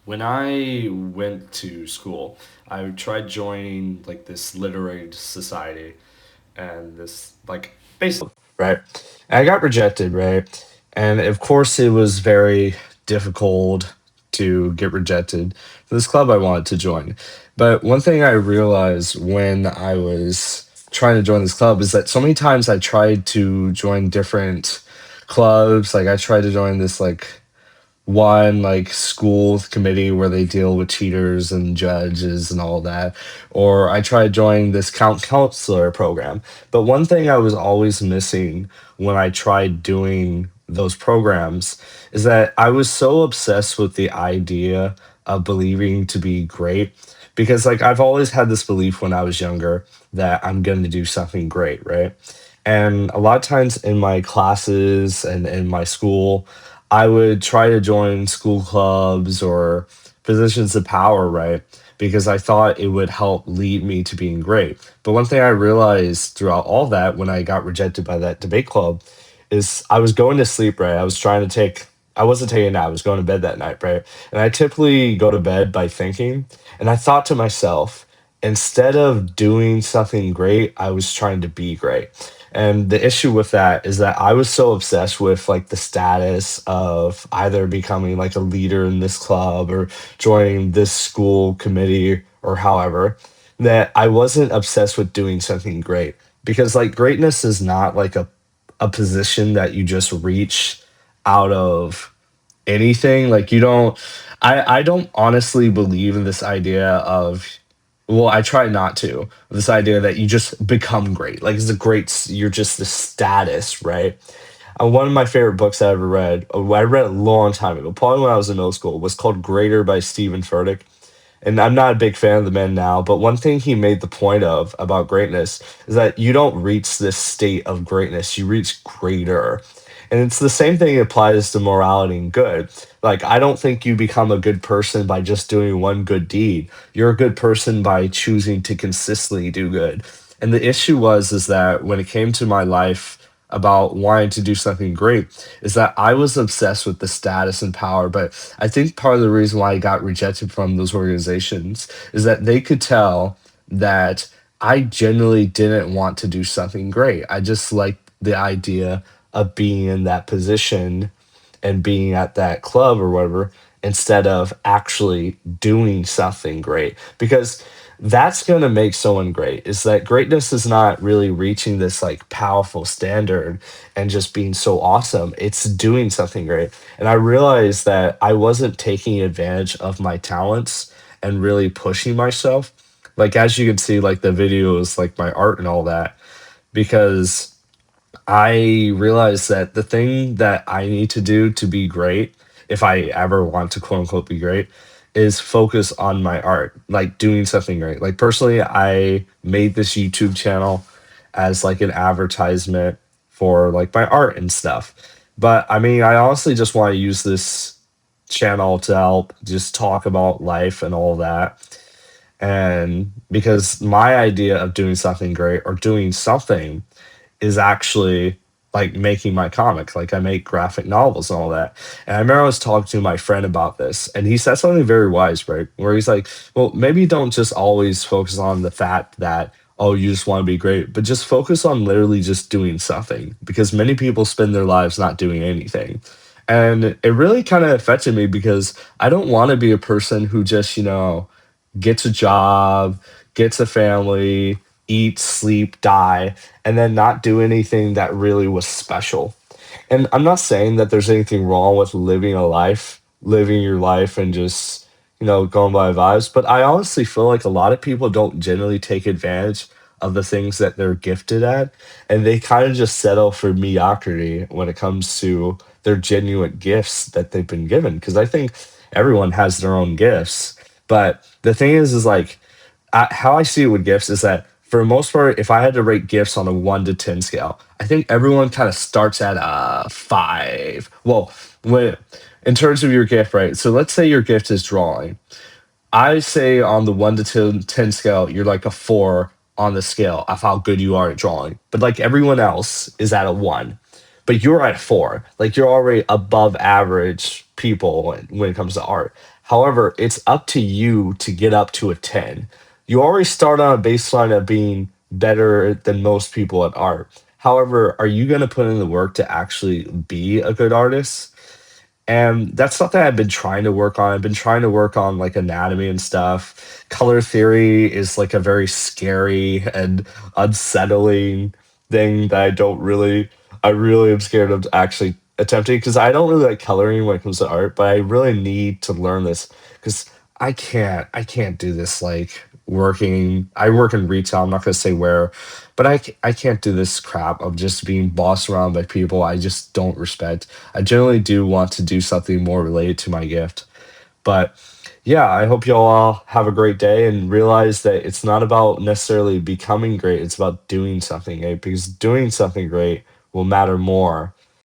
When I went to school, I tried joining like this literary society and this like basically right. And I got rejected, right? And of course it was very difficult to get rejected for this club I wanted to join. But one thing I realized when I was trying to join this club is that so many times I tried to join different clubs. Like I tried to join this one like school committee where they deal with cheaters and judges and all that, or I tried joining this counselor program. But one thing I was always missing when I tried doing those programs is that I was so obsessed with the idea of believing to be great, because like I've always had this belief when I was younger that I'm going to do something great, right? And a lot of times in my classes and in my school, I would try to join school clubs or positions of power, right? Because I thought it would help lead me to being great. But one thing I realized throughout all that when I got rejected by that debate club is I was going to sleep, right? I wasn't taking a nap, I was going to bed that night, right? And I typically go to bed by thinking. And I thought to myself, instead of doing something great, I was trying to be great. And the issue with that is that I was so obsessed with like the status of either becoming like a leader in this club or joining this school committee or however, that I wasn't obsessed with doing something great. Because like greatness is not like a position that you just reach out of anything. Like you don't I don't honestly believe in this idea of, well, I try not to. This idea that you just become great. Like it's a great, you're just the status, right? One of my favorite books I ever read, I read a long time ago, probably when I was in middle school, was called Greater by Stephen Furtick. And I'm not a big fan of the man now, but one thing he made the point of about greatness is that you don't reach this state of greatness, you reach greater. And it's the same thing applies to morality and good. Like, I don't think you become a good person by just doing one good deed. You're a good person by choosing to consistently do good. And the issue is that when it came to my life about wanting to do something great, is that I was obsessed with the status and power. But I think part of the reason why I got rejected from those organizations is that they could tell that I genuinely didn't want to do something great. I just liked the idea of being in that position and being at that club or whatever, instead of actually doing something great. Because that's going to make someone great, is that greatness is not really reaching this like powerful standard and just being so awesome. It's doing something great. And I realized that I wasn't taking advantage of my talents and really pushing myself. Like as you can see, like the videos, like my art and all that, because I realized that the thing that I need to do to be great, if I ever want to quote unquote be great, is focus on my art, like doing something great. Like personally, I made this YouTube channel as like an advertisement for like my art and stuff. But I mean, I honestly just want to use this channel to help just talk about life and all that. And because my idea of doing something great or doing something is actually like making my comics. Like I make graphic novels and all that. And I remember I was talking to my friend about this, and he said something very wise, right? Where he's like, well, maybe don't just always focus on the fact that, oh, you just want to be great, but just focus on literally just doing something, because many people spend their lives not doing anything. And it really kind of affected me because I don't want to be a person who just, gets a job, gets a family, eat, sleep, die, and then not do anything that really was special. And I'm not saying that there's anything wrong with living your life and just, going by vibes, but I honestly feel like a lot of people don't generally take advantage of the things that they're gifted at, and they kind of just settle for mediocrity when it comes to their genuine gifts that they've been given. Because I think everyone has their own gifts, but the thing is like how I see it with gifts is that for the most part, if I had to rate gifts on a 1 to 10 scale, I think everyone kind of starts at a 5. Well, when in terms of your gift, right? So let's say your gift is drawing. I say on the 1 to 10 scale, you're like a 4 on the scale of how good you are at drawing. But like everyone else is at a 1, but you're at 4. Like you're already above average people when it comes to art. However, it's up to you to get up to a 10. You already start on a baseline of being better than most people at art. However, are you going to put in the work to actually be a good artist? And that's something I've been trying to work on. I've been trying to work on like anatomy and stuff. Color theory is like a very scary and unsettling thing that I really am scared of actually attempting because I don't really like coloring when it comes to art, but I really need to learn this because I can't do this like working. I work in retail. I'm not going to say where, but I can't do this crap of just being bossed around by people I just don't respect. I generally do want to do something more related to my gift. But yeah, I hope you all have a great day and realize that it's not about necessarily becoming great, it's about doing something great because doing something great will matter more